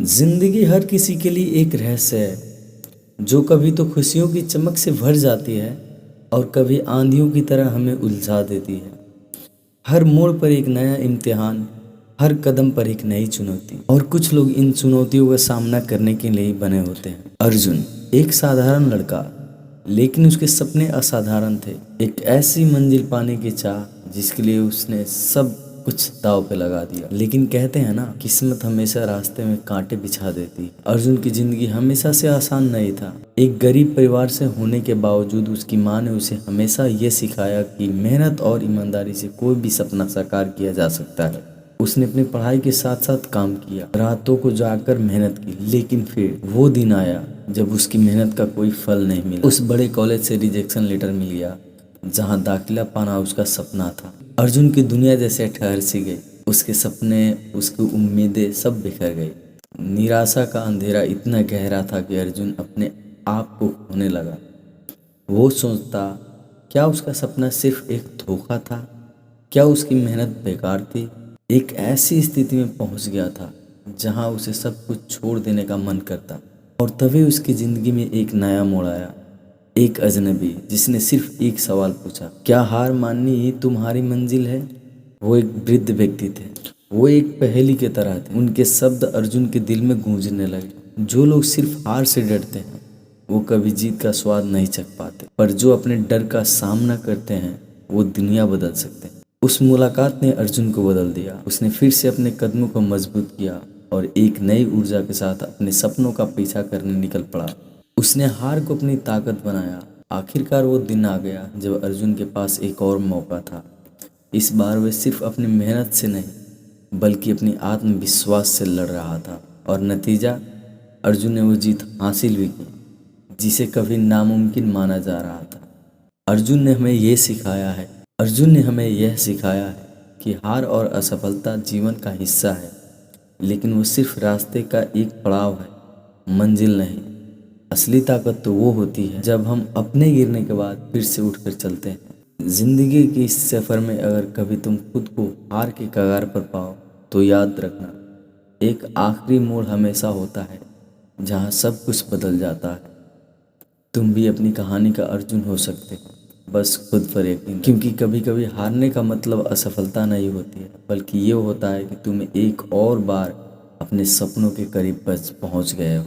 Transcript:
जिंदगी हर किसी के लिए एक रहस्य है जो कभी तो खुशियों की चमक से भर जाती है और कभी आंधियों की तरह हमें उलझा देती है। हर मोड़ पर एक नया इम्तिहान, हर कदम पर एक नई चुनौती, और कुछ लोग इन चुनौतियों का सामना करने के लिए ही बने होते हैं। अर्जुन एक साधारण लड़का, लेकिन उसके सपने असाधारण थे। एक ऐसी मंजिल पाने की चाह जिसके लिए उसने सब कुछ दांव पे लगा दिया। लेकिन कहते हैं ना, किस्मत हमेशा रास्ते में कांटे बिछा देती है। अर्जुन की जिंदगी हमेशा से आसान नहीं था। एक गरीब परिवार से होने के बावजूद उसकी माँ ने उसे हमेशा ये सिखाया कि मेहनत और ईमानदारी से कोई भी सपना साकार किया जा सकता है। उसने अपनी पढ़ाई के साथ साथ काम किया, रातों को जाकर मेहनत की, लेकिन फिर वो दिन आया जब उसकी मेहनत का कोई फल नहीं मिला। उस बड़े कॉलेज से रिजेक्शन लेटर मिल गया जहाँ दाखिला पाना उसका सपना था। अर्जुन की दुनिया जैसे ठहर सी गई। उसके सपने, उसकी उम्मीदें सब बिखर गई। निराशा का अंधेरा इतना गहरा था कि अर्जुन अपने आप को खोने लगा। वो सोचता, क्या उसका सपना सिर्फ एक धोखा था? क्या उसकी मेहनत बेकार थी? एक ऐसी स्थिति में पहुंच गया था जहां उसे सब कुछ छोड़ देने का मन करता। और तभी उसकी ज़िंदगी में एक नया मोड़ आया। एक अजनबी जिसने सिर्फ एक सवाल पूछा, क्या हार माननी ही तुम्हारी मंजिल है? वो एक वृद्ध व्यक्ति थे। वो एक पहेली के तरह थे। उनके शब्द अर्जुन के दिल में गूंजने लगे। जो लोग सिर्फ हार से डरते हैं वो कभी जीत का स्वाद नहीं चख पाते, पर जो अपने डर का सामना करते हैं वो दुनिया बदल सकते हैं। उस मुलाकात ने अर्जुन को बदल दिया। उसने फिर से अपने कदमों को मजबूत किया और एक नई ऊर्जा के साथ अपने सपनों का पीछा करने निकल पड़ा। उसने हार को अपनी ताकत बनाया। आखिरकार वो दिन आ गया जब अर्जुन के पास एक और मौका था। इस बार वह सिर्फ अपनी मेहनत से नहीं बल्कि अपनी आत्मविश्वास से लड़ रहा था, और नतीजा, अर्जुन ने वो जीत हासिल भी की जिसे कभी नामुमकिन माना जा रहा था। अर्जुन ने हमें यह सिखाया है कि हार और असफलता जीवन का हिस्सा है, लेकिन वो सिर्फ रास्ते का एक पड़ाव है, मंजिल नहीं। असली ताकत तो वो होती है जब हम अपने गिरने के बाद फिर से उठकर चलते हैं। जिंदगी के इस सफ़र में अगर कभी तुम खुद को हार के कगार पर पाओ तो याद रखना, एक आखिरी मोड़ हमेशा होता है जहाँ सब कुछ बदल जाता है। तुम भी अपनी कहानी का अर्जुन हो सकते हो, बस खुद पर यकीन, क्योंकि कभी कभी हारने का मतलब असफलता नहीं होती है, बल्कि ये होता है कि तुम एक और बार अपने सपनों के करीब पहुंच गए हो।